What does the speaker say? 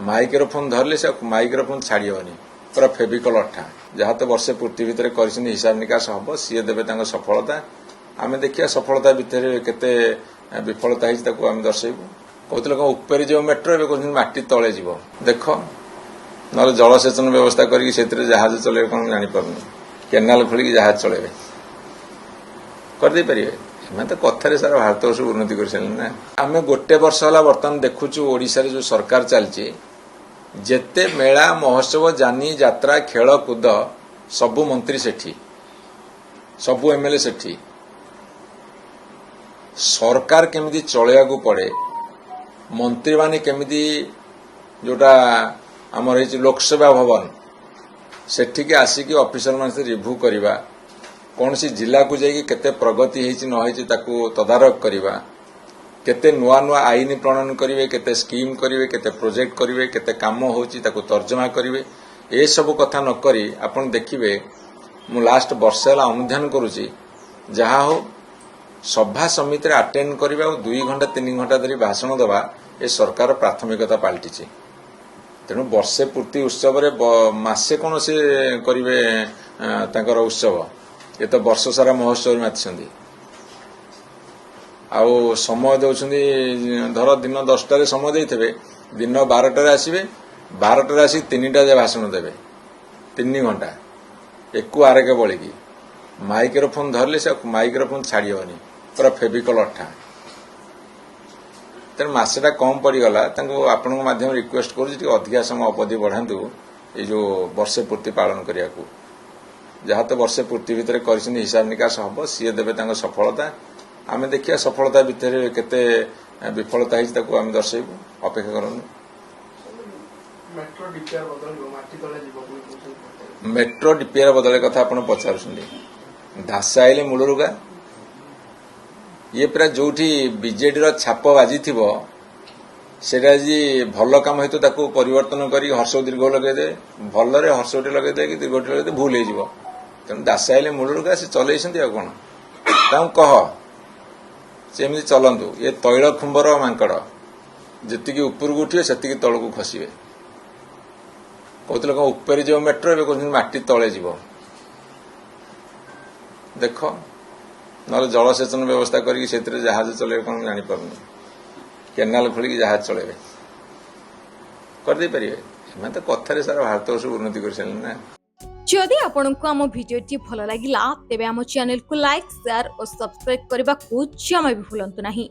Microphone धरले से microphone छाड़ीबनी पूरा फेविकल अठा जहाँ तो वर्षे पूर्ति भितर कर हिसाब निकास हम सी देवे सफलता आम देखिए सफलता भितर केते विफलता आम दर्शेबू कहते ऊपर जो मेट्रो ए माटी तले जीव देख ना जलसेचन व्यवस्था करके जहाज चले कौन जापर केनाल खोलिक जहाज चलेबे करदे पारे एम तो कथार सारा भारत वर्ष उन्नति कर सारे ना आम गोटे वर्ष है बर्तमान देखुचु ओडिशा रे जो सरकार चलती जेते मेला महोत्सव जानी यात्रा खेल कूद सबु मंत्री सेठी सबु एमएलए सेठी सरकार केमिति चलैया को पड़े मंत्री माने केमिति जोटा आमर लोकसेवा भवन सेठिके आसिकी ऑफिसर मान से रिव्यू करवा कौन सी जिला को जाइए केते प्रगति होती न होती ताकू तदारक करवा केते नुआ नुआ आईन प्रणयन करेंगे केते स्कीम करेंगे केते प्रोजेक्ट करेंगे केते काम होची ताकू तर्जमा करेंगे ए सब कथा न करी आपण देखिबे मु लास्ट वर्ष है अनुधान करुची जहा हो सभा समिति अटेंड करवा और 2 घंटा 3 घंटा धरी भाषण दवा ए सरकार प्राथमिकता पलटि तेणु वर्षे पूर्ति उत्सव रे मासे कौन से करेंगे उत्सव ये तो वर्ष सारा महोत्सव माति आउ समय दौरान धर दिन 10टार समय देते दिन 12टार आसवे 12टार आसिक 3टा जाए भाषण देवे 3 घंटा एकू आरेके बलिकी माइक्रोफोन धरले से माइक्रोफोन छाड़ीबनी पूरा फेविकल अठा तेणु मसेटा कम पड़गला आपण माध्यम रिक्वेस्ट करुँच अधिका समय अवधि बढ़ातु ये जो वर्षे पूर्ति पालन करने को जहाँ तो वर्षे पूर्ति भितर कर हिसाब निकास हम सी देवे सफलता आम देखिए सफलता भितर केते विफलता आम दर्शेबू अपेक्षा करूँ मेट्रो डीपीआर बदल कथा आप पचार धास आईले मूलरुगा ये पूरा जो बीजेडी छाप बाजी सेटा जी भल कम हेतु ताकू परिवर्तन कर हर्ष दीर्घ लगेदे भलरे हर्षटी लगेदे कि दीर्घटी लगेदे भूल हो तेणु दास आईले मूलरुगा से चलते कौन कह सेमती चलतु ये तैल खुंबर मांकड़ जी ऊपर को उठे से तल को खसवे कहते ऊपर जो मेट्रो ए माटी तले जीव देख ना जलसेचन व्यवस्था करके जहाज चले कौन जापर केनाल खोलिक जहाज चलेबे करदे पारे एम तो कथार सारा भारत वर्ष उन्नति कर सारे ना जदि आपंक आम भिडी भल लगा तेब आम चैनल को लाइक शेयर और सब्सक्राइब करने को जमा भी भूलु नहीं।